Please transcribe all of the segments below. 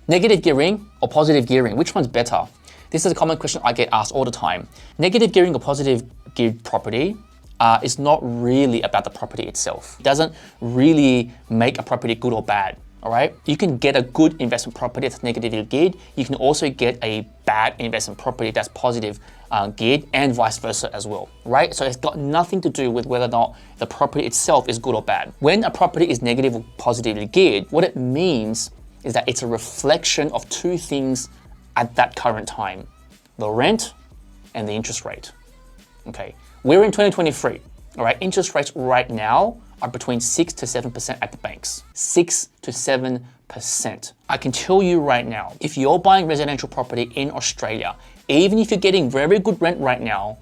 Negative gearing or positive gearing, which one's better? This is a common question I get asked all the time. Negative gearing or positive geared property is not really about the property itself. It doesn't really make a property good or bad, all right? You can get a good investment property that's negatively geared. You can also get a bad investment property that's positive geared, and vice versa as well, right? So it's got nothing to do with whether or not the property itself is good or bad. When a property is negative or positively geared, what it means is that it's a reflection of two things at that current time: the rent and the interest rate. Okay, we're in 2023, all right? Interest rates right now are between 6 to 7% at the banks. 6 to 7%. I can tell you right now, if you're buying residential property in Australia, even if you're getting very good rent right now,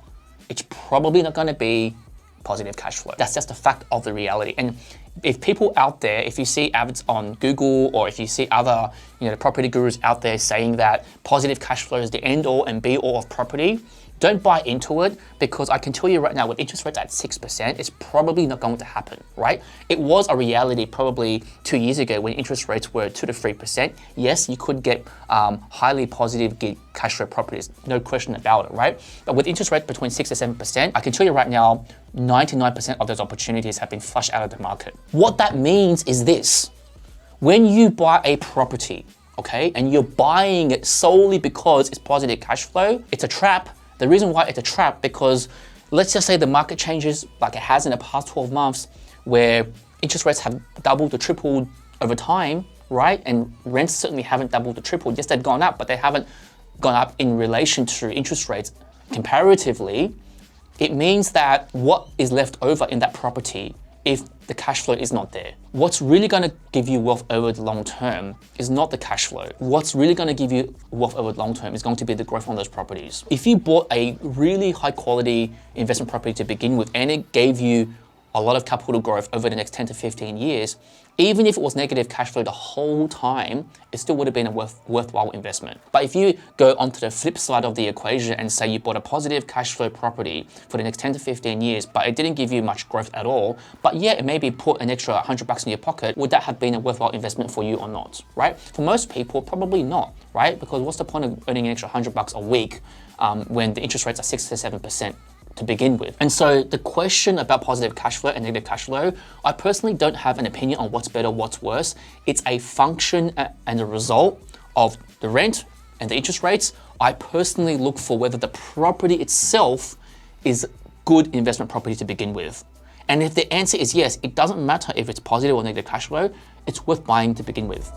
it's probably not gonna be positive cash flow. That's just a fact of the reality. And if people out there, if you see ads on Google, or if you see other, property gurus out there saying that positive cash flow is the end all and be all of property, don't buy into it, because I can tell you right now, with interest rates at 6%, it's probably not going to happen, right? It was a reality probably 2 years ago when interest rates were 2 to 3%. Yes, you could get highly positive cash flow properties, no question about it, right? But with interest rates between 6 to 7%, I can tell you right now, 99% of those opportunities have been flushed out of the market. What that means is this: when you buy a property, okay, and you're buying it solely because it's positive cash flow, it's a trap. The reason why it's a trap, because let's just say the market changes like it has in the past 12 months, where interest rates have doubled or tripled over time, right? And rents certainly haven't doubled or tripled. Yes, they've gone up, but they haven't gone up in relation to interest rates comparatively. It means that what is left over in that property, if the cash flow is not there, what's really going to give you wealth over the long term is not the cash flow. What's really going to give you wealth over the long term is going to be the growth on those properties. If you bought a really high quality investment property to begin with, and it gave you a lot of capital growth over the next 10 to 15 years, even if it was negative cash flow the whole time, it still would have been a worthwhile investment. But if you go onto the flip side of the equation and say you bought a positive cash flow property for the next 10 to 15 years, but it didn't give you much growth at all, but yeah, it maybe put an extra $100 in your pocket, would that have been a worthwhile investment for you or not, right? For most people, probably not, right? Because what's the point of earning an extra $100 a week when the interest rates are 6 to 7%? To begin with. And so the question about positive cash flow and negative cash flow, I personally don't have an opinion on what's better, what's worse. It's a function and a result of the rent and the interest rates. I personally look for whether the property itself is good investment property to begin with. And if the answer is yes, it doesn't matter if it's positive or negative cash flow, it's worth buying to begin with.